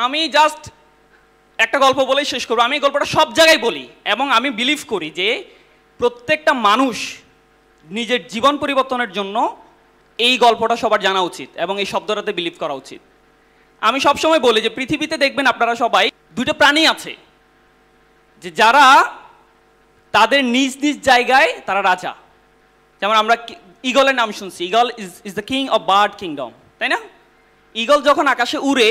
আমি জাস্ট একটা গল্প বলেই শেষ করবো। আমি এই গল্পটা সব জায়গায় বলি এবং আমি বিলিভ করি যে প্রত্যেকটা মানুষ নিজের জীবন পরিবর্তনের জন্য এই গল্পটা সবার জানা উচিত এবং এই শব্দটাতে বিলিভ করা উচিত। আমি সবসময় বলি যে পৃথিবীতে দেখবেন আপনারা সবাই দুটো প্রাণী আছে যে যারা তাদের নিজ নিজ জায়গায় তারা রাজা। যেমন আমরা ঈগলের নাম শুনছি, eagle is the king of bird kingdom, তাই না? ঈগল যখন আকাশে উড়ে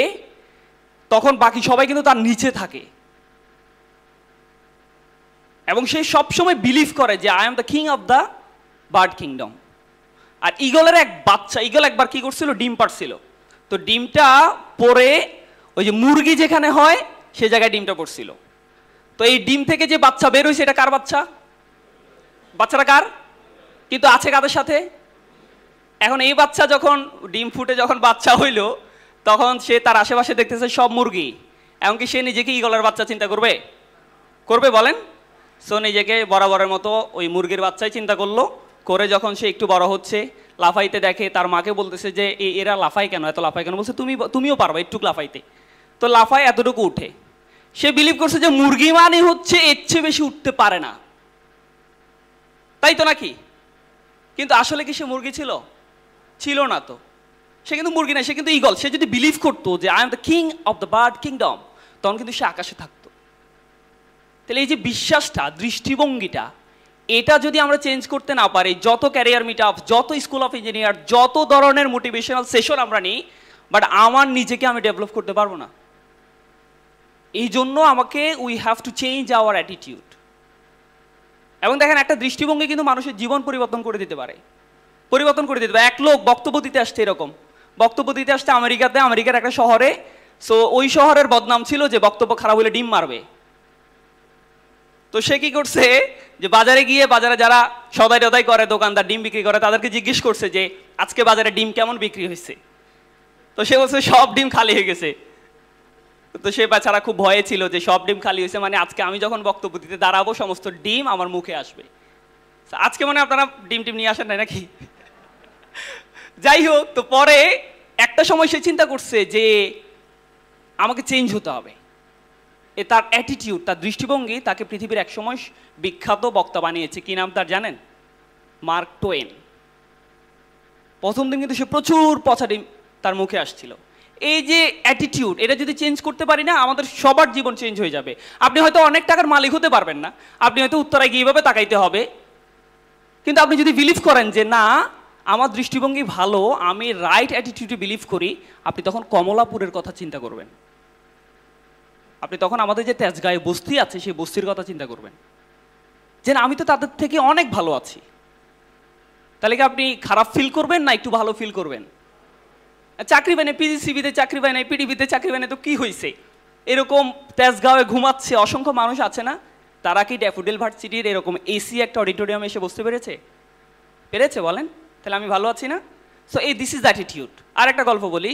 তখন বাকি সবাই কিন্তু তার নিচে থাকে এবং সে সবসময় বিলিভ করে যে I am the king of the bird kingdom. আর ঈগলের এক বাচ্চা, ঈগল একবার কি করছিল, ডিম পাড়ছিল। তো ডিমটা পরে ওই যে মুরগি যেখানে হয় সে জায়গায় ডিমটা পড়ছিল। তো এই ডিম থেকে যে বাচ্চা বের হয়েছে এটা কার বাচ্চা? বাচ্চাটা কার? কিন্তু আছে কাদের সাথে? এখন এই বাচ্চা যখন ডিম ফুটে যখন বাচ্চা হইল তখন সে তার আশেপাশে দেখতেছে সব মুরগি, এমনকি সে নিজেকে ঈগলের বাচ্চা চিন্তা করবে? করবে বলেন? সো নিজেকে বরাবরের মতো ওই মুরগির বাচ্চাই চিন্তা করলো। করে যখন সে একটু বড় হচ্ছে, লাফাইতে দেখে, তার মাকে বলতেছে যে এরা লাফায় কেন, এত লাফায় কেন? বলছে তুমিও পারবা একটু লাফাইতে। তো লাফায় এতটুকু উঠে। সে বিলিভ করছে যে মুরগি মানে হচ্ছে এর চেয়ে বেশি উঠতে পারে না, তাই তো নাকি? কিন্তু আসলে কি সে মুরগি ছিল? ছিল না। তো সে কিন্তু মুরগি না, সে কিন্তু ঈগল। সে যদি বিলিভ করতো যে I am the king of the bird kingdom, তখন কিন্তু সে আকাশে থাকতো। তাহলে এই যে বিশ্বাসটা, দৃষ্টিভঙ্গিটা, এটা যদি আমরা চেঞ্জ করতে না পারি, যত ক্যারিয়ার মিট আপ, যত স্কুল অফ ইঞ্জিনিয়ার, যত ধরনের মোটিভেশনাল সেশন আমরা নিই, বাট আমার নিজেকে আমি ডেভেলপ করতে পারবো না। এই জন্য আমাকে we have to change our attitude. এবং দেখেন একটা দৃষ্টিভঙ্গি কিন্তু মানুষের জীবন পরিবর্তন করে দিতে পারে, পরিবর্তন করে দিতে পারে। এক লোক বক্তব্য দিতে আসছে, এরকম বক্তব্য দিতে আসছে আমেরিকার একটা শহরে। সো ওই শহরের বদনাম ছিল যে বক্তব্য খারাপ হলে ডিম মারবে। তো সে কি করছে যে বাজারে গিয়ে, বাজারে যারা সদাই টদাই করে, দোকানদার ডিম বিক্রি করে, তাদেরকে জিজ্ঞেস করছে যে আজকে বাজারে ডিম কেমন বিক্রি হয়েছে। তো সে বলছে সব ডিম খালি হয়ে গেছে। তো সে বেচারা খুব ভয়ে ছিল যে সব ডিম খালি হয়েছে মানে আজকে আমি যখন বক্তব্য দিতে দাঁড়াবো সমস্ত ডিম আমার মুখে আসবে। আজকে মানে আপনারা ডিম টিম নিয়ে আসেন নাই নাকি? যাই হোক, তো পরে একটা সময় সে চিন্তা করছে যে আমাকে চেঞ্জ হতে হবে। তার অ্যাটিটিউড, তার দৃষ্টিভঙ্গি তাকে পৃথিবীর এক সময় বিখ্যাত বক্তা বানিয়েছে। কি নাম তার জানেন? Mark two one. প্রথম দিন কিন্তু সে প্রচুর পচা ডিম তার মুখে আসছিল। এই যে অ্যাটিটিউড, এটা যদি চেঞ্জ করতে পারি না, আমাদের সবার জীবন চেঞ্জ হয়ে যাবে। আপনি হয়তো অনেক টাকার মালিক হতে পারবেন না, আপনি হয়তো উত্তরায় গিয়ে এভাবে তাকাইতে হবে, কিন্তু আপনি যদি বিলিভ করেন যে না আমার দৃষ্টিভঙ্গি ভালো, আমি রাইট অ্যাটিটিউডে বিলিভ করি, আপনি তখন কমলাপুরের কথা চিন্তা করবেন। আপনি তখন আমাদের যে তেজগাঁয়ে বস্তি আছে সেই বস্তির কথা চিন্তা করবেন যে আমি তো তাদের থেকে অনেক ভালো আছি। তাহলে কি আপনি খারাপ ফিল করবেন না একটু ভালো ফিল করবেন? চাকরি পায় না, পিজিসিবিতে চাকরি পায় না, পিডিবিতে চাকরি পায় না, তো কি হয়েছে? এরকম তেজগাঁয়ে ঘুমাচ্ছে অসংখ্য মানুষ আছে না? তারা কি ড্যাফোডিল ভার্সিটির এরকম এসি একটা অডিটোরিয়ামে এসে বসতে পেরেছে? পেরেছে বলেন? তাহলে আমি ভালো আছি না? So this is attitude. আর একটা গল্প বলি।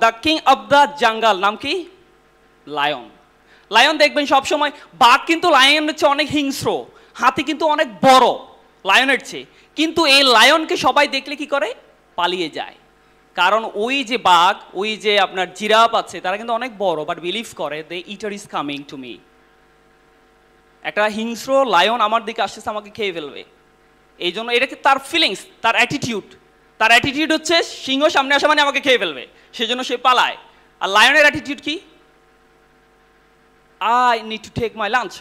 The king of the jungle নাম কি? লায়ন। লায়ন দেখবেন সবসময়, বাঘ কিন্তু লায়নের চেয়ে অনেক হিংস্র, হাতি কিন্তু অনেক বড় লায়নের চেয়ে, কিন্তু এই লায়নকে সবাই দেখলে কি করে? পালিয়ে যায়। কারণ ওই যে বাঘ, ওই যে আপনার জিরাফ আছে, তারা কিন্তু অনেক বড়, বাট বিলিভ করে the eater is coming to me. একটা হিংস্র লায়ন আমার দিকে আসতেছে, আমাকে খেয়ে ফেলবে। এই জন্য এটা কি তার ফিলিংস, তার অ্যাটিটিউড। তার অ্যাটিটিউড হচ্ছে সিংহ সামনে আসা মানে আমাকে খেয়ে ফেলবে, সেজন্য সে পালায়। আর লায়নের অ্যাটিটিউড কি? I need to take my lunch.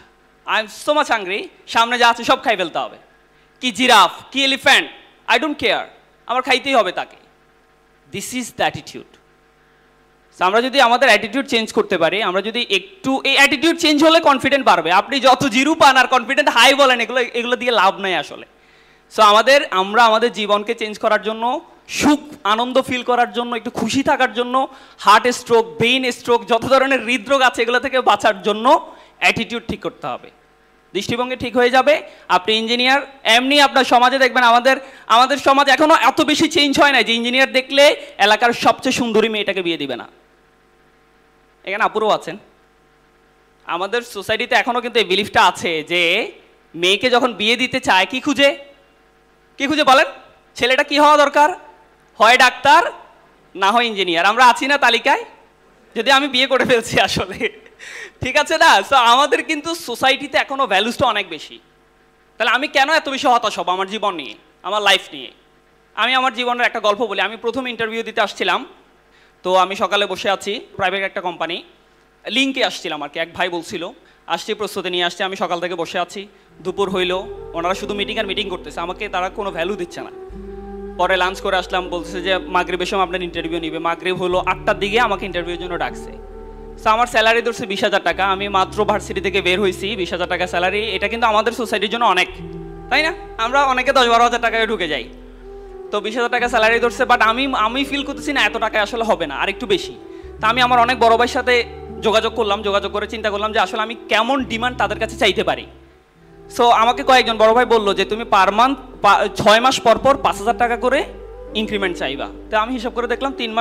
I am so much hungry. সামনে যা আছে সব খাই ফেলতে হবে। কি জিরাফ, কি এলিফ্যান্ট, I don't care, আমার খাইতেই হবে তাকে। This is the attitude. আমরা যদি আমাদের অ্যাটিটিউড চেঞ্জ করতে পারি, আমরা যদি একটু, এই অ্যাটিটিউড চেঞ্জ হলে কনফিডেন্ট বাড়বে। আপনি যত জিরো পান আর কনফিডেন্ট হাই বলেন, এগুলো দিয়ে লাভ নাই আসলে। সো আমরা আমাদের জীবনকে চেঞ্জ করার জন্য, সুখ আনন্দ ফিল করার জন্য, একটু খুশি থাকার জন্য, হার্ট স্ট্রোক, ব্রেইন স্ট্রোক, যত ধরনের হৃদরোগ আছে এগুলো থেকে বাঁচার জন্য অ্যাটিটিউড ঠিক করতে হবে। দৃষ্টিভঙ্গি ঠিক হয়ে যাবে। আপনি ইঞ্জিনিয়ার, এমনি আপনার সমাজে দেখবেন, আমাদের সমাজ এখনো এত বেশি চেঞ্জ হয় না যে ইঞ্জিনিয়ার দেখলে এলাকার সবচেয়ে সুন্দরী মেয়েটাকে বিয়ে দিবে না। এখানে আপুরও আছেন। আমাদের সোসাইটিতে এখনো কিন্তু এই বিলিফটা আছে যে মেয়েকে যখন বিয়ে দিতে চায় কি খুঁজে বলেন? ছেলেটা কি হওয়া দরকার? হয় ডাক্তার, না হয় ইঞ্জিনিয়ার। আমরা আছি না তালিকায়? যদি আমি বিয়ে করে ফেলছি আসলে, ঠিক আছে না? সো আমাদের কিন্তু সোসাইটিতে এখনো ভ্যালুসটা অনেক বেশি। তাহলে আমি কেন এত বেশি হতাশ হব আমার জীবন নিয়ে, আমার লাইফ নিয়ে? আমি আমার জীবনের একটা গল্প বলি। আমি প্রথম ইন্টারভিউ দিতে আসছিলাম, তো আমি সকালে বসে আছি, প্রাইভেট একটা কোম্পানি, লিঙ্কে আসছিলাম আর কি। এক ভাই বলছিল আসছি, প্রস্তুতি নিয়ে আসছে। আমি সকাল থেকে বসে আছি, দুপুর হইলো, ওনারা শুধু মিটিং আর মিটিং করতেছে, আমাকে তারা কোনো ভ্যালু দিচ্ছে না। পরে লাঞ্চ করে আসলাম, বলতেছে যে মাগরিবের সময় আপনার ইন্টারভিউ নিবে। মাগরিব হলো 8টার দিকে আমাকে ইন্টারভিউর জন্য ডাকছে। সো আমার স্যালারি ধরছে 20,000 টাকা। আমি মাত্র ভার্সিটি থেকে বের হয়েছি, 20,000 টাকা স্যালারি। এটা কিন্তু আমাদের সোসাইটির জন্য অনেক, তাই না? আমরা অনেকে 10-12 হাজার টাকায় ঢুকে যাই। তো 20,000 টাকা স্যালারি ধরছে, বাট আমি ফিল করতেছি না এত টাকা আসলে হবে না, আর একটু বেশি। তা আমি আমার অনেক বড় ভাইয়ের সাথে যোগাযোগ করলাম, যোগাযোগ করে চিন্তা করলাম যে আসলে আমি কেমন ডিমান্ড তাদের কাছে চাইতে পারি। সো আমাকে কয়েকজন বড় ভাই বললো যে তুমি পার মান্থ 6 মাস পর পর 5,000 টাকা করে ইনক্রিমেন্ট চাইবা। তো আমি হিসাব করে দেখলাম 3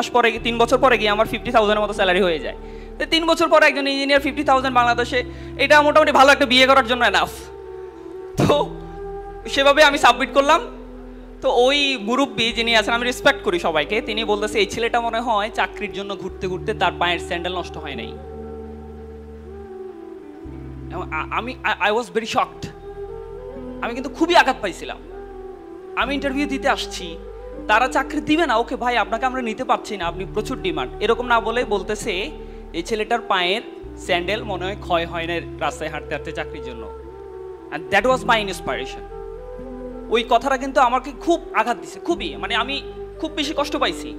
বছর পরে গিয়ে আমার 50,000-এর মতো স্যালারি হয়ে যায়। তো 3 বছর পরে একজন ইঞ্জিনিয়ার 50,000 বাংলাদেশে, এটা মোটামুটি ভালো একটা বিয়ে করার জন্য এনাফ। তো সেভাবে আমি সাবমিট করলাম। তো ওই মুরব্বী যিনি আছেন, আমি রেসপেক্ট করি সবাইকে, তিনি বলতেছে এই ছেলেটা মনে হয় চাকরির জন্য ঘুরতে ঘুরতে তার পায়ের স্যান্ডেল নষ্ট হয় নাই। I was very shocked. আমি কিন্তু খুবই আঘাত পাইছিলাম। আমি ইন্টারভিউ দিতে আসছি, তারা চাকরি দিবে না, ওকে ভাই আপনাকে আমরা নিতে পারছি না, আপনি প্রচুর ডিমান্ড, এরকম না বলে বলতেছে এই ছেলেটার পায়ের স্যান্ডেল মনে হয় ক্ষয় হয় না রাস্তায় হাঁটতে হাঁটতে চাকরির জন্য। And that was my inspiration. ওই কথাটা কিন্তু আমাকে খুব আঘাত দিছে, খুবই, মানে আমি খুব বেশি কষ্ট পাইছি।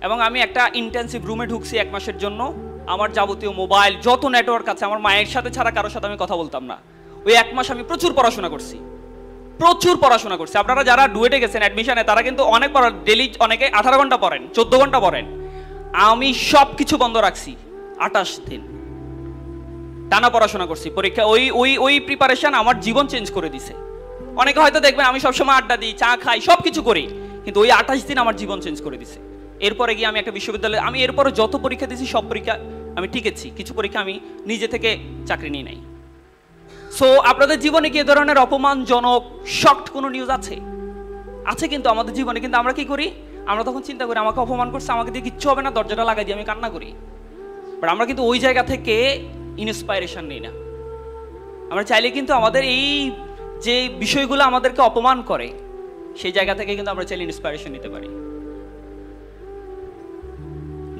এবং আমি একটা ইন্টেন্সিভ রুমে ঢুকছি 1 মাসের জন্য। আমার যাবতীয় মোবাইল যত নেটওয়ার্ক আছে, আমার মায়ের সাথে ছাড়া কারোর সাথে আমি কথা বলতাম না। ওই 1 মাস আমি প্রচুর পড়াশোনা করছি, প্রচুর পড়াশোনা করছি। আপনারা যারা ডুয়েটে গেছেন অ্যাডমিশনে, তারা কিন্তু অনেক পড়া, ডেলি অনেকে 18 ঘন্টা পড়েন, 14 ঘন্টা পড়েন। আমি সব কিছু বন্ধ রাখছি, 28 দিন টানা পড়াশোনা করছি। পরীক্ষা ওই প্রিপারেশন আমার জীবন চেঞ্জ করে দিছে। অনেকে হয়তো দেখবেন আমি সবসময় আড্ডা দিই, চা খাই, সব কিছু করি, কিন্তু ওই 28 দিন আমার জীবন চেঞ্জ করে দিছে। এরপরে গিয়ে আমি একটা বিশ্ববিদ্যালয়ে, আমি এরপরে যত পরীক্ষা দিয়েছি সব পরীক্ষা আমি টিকেছি, কিছু পরীক্ষা আমি নিজে থেকে চাকরি নিই নাই। সো আপনাদের জীবনে কি এ ধরনের অপমানজনক শকড কোনো নিউজ আছে? আছে কিন্তু আমাদের জীবনে। কিন্তু আমরা কি করি? আমরা তখন চিন্তা করি আমাকে অপমান করছে, আমাকে দিয়ে কিচ্ছু হবে না, দরজাটা লাগাই দিয়ে আমি কান্না করি। বাট আমরা কিন্তু ওই জায়গা থেকে ইন্সপাইরেশন নিই না। আমরা চাইলে কিন্তু আমাদের এই যে বিষয়গুলো আমাদেরকে অপমান করে, সেই জায়গা থেকে কিন্তু আমরা চাইলে ইন্সপাইরেশন নিতে পারি,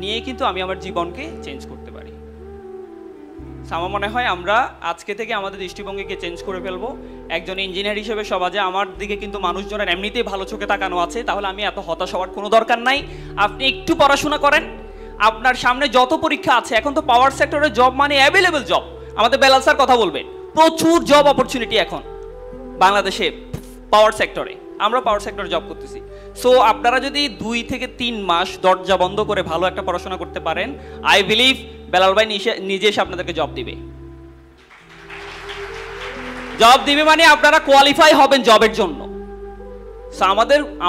নিয়ে কিন্তু আমি আমার জীবনকে চেঞ্জ করতে পারি। আমার মনে হয় আমরা আজকে থেকে আমাদের দৃষ্টিভঙ্গিকে চেঞ্জ করে ফেলবো। একজন ইঞ্জিনিয়ার হিসেবে সমাজে আমার দিকে কিন্তু মানুষজনের এমনিতেই ভালো চোখে তাকানো আছে, তাহলে আমি এত হতাশ হওয়ার কোনো দরকার নাই। আপনি একটু পড়াশোনা করেন, আপনার সামনে যত পরীক্ষা আছে, এখন তো পাওয়ার সেক্টরে জব মানে অ্যাভেলেবেল জব। আমাদের বেলাল স্যার কথা বলবেন, প্রচুর জব অপরচুনিটি এখন বাংলাদেশে পাওয়ার সেক্টরে। আমরা পাওয়ার সেক্টরে জব করতেছি। সো আপনারা যদি 2 থেকে 3 মাস দরজা বন্ধ করে ভালো একটা পড়াশোনা করতে পারেন, আই বিলিভ বেলাল ভাই নিজে এসে আপনাদেরকে জব দিবে। জব দিবে মানে আপনারা কোয়ালিফাই হবেন জবের জন্য। সো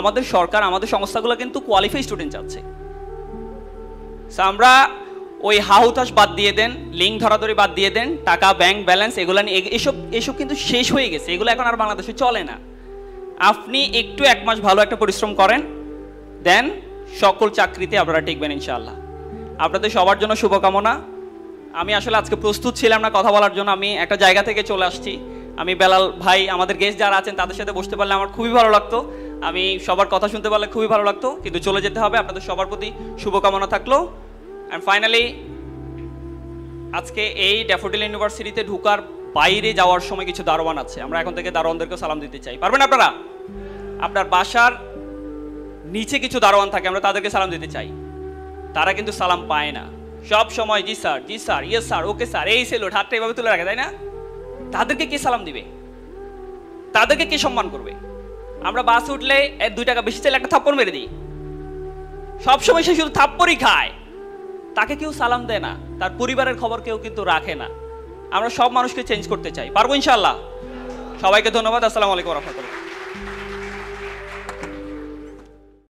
আমাদের সরকার, আমাদের সংস্থাগুলো কিন্তু কোয়ালিফাই স্টুডেন্ট চাচ্ছে। সো আমরা ওই হাহুতাশ বাদ দিয়ে দেন, লিঙ্ক ধরাধরি বাদ দিয়ে দেন, টাকা ব্যাংক ব্যালেন্স এগুলো নিয়ে, এসব কিন্তু শেষ হয়ে গেছে, এগুলো এখন আর বাংলাদেশে চলে না। আপনি একটু 1 মাস ভালো একটা পরিশ্রম করেন, দেন সকল চাকরিতে আপনারা টিকবেন ইনশাআল্লাহ। আপনাদের সবার জন্য শুভকামনা। আমি আসলে আজকে প্রস্তুত ছিলাম না কথা বলার জন্য, আমি একটা জায়গা থেকে চলে আসছি। আমি বেলাল ভাই, আমাদের গেস্ট যারা আছেন তাদের সাথে বসতে পারলে আমার খুবই ভালো লাগতো, আমি সবার কথা শুনতে পারলে খুবই ভালো লাগতো, কিন্তু চলে যেতে হবে। আপনাদের সবার প্রতি শুভকামনা থাকলো। অ্যান্ড ফাইনালি আজকে এই ড্যাফোডিল ইউনিভার্সিটিতে ঢুকার বাইরে যাওয়ার সময় কিছু দারোয়ান আছে, আমরা এখন থেকে দারোয়ানদেরকেও সালাম দিতে চাই। পারবেন আপনারা? আপনার বাসার নিচে কিছু দারোয়ান থাকে, আমরা তাদেরকে সালাম দিতে চাই। তারা কিন্তু সালাম পায় না, সব সময় জি স্যার, জি sir, yes sir, okay sir, এই সেলুট, হাতটা এভাবে তুলে রাখে, তাই না? তাদেরকে কে সালাম দিবে? তাদেরকে কে সম্মান করবে? আমরা বাসে উঠলে 2 টাকা বেশি চাইলে একটা থাপ্পড় মেরে দিই, সবসময় সে শুধু থাপ্পড়ই খায়, তাকে কেউ সালাম দেয় না, তার পরিবারের খবর কেউ কিন্তু রাখে না। আমরা সব মানুষকে চেঞ্জ করতে চাই, পারবো ইনশাআল্লাহ। সবাইকে ধন্যবাদ। আসসালামু আলাইকুম ওয়া রাহমাতুল্লাহ।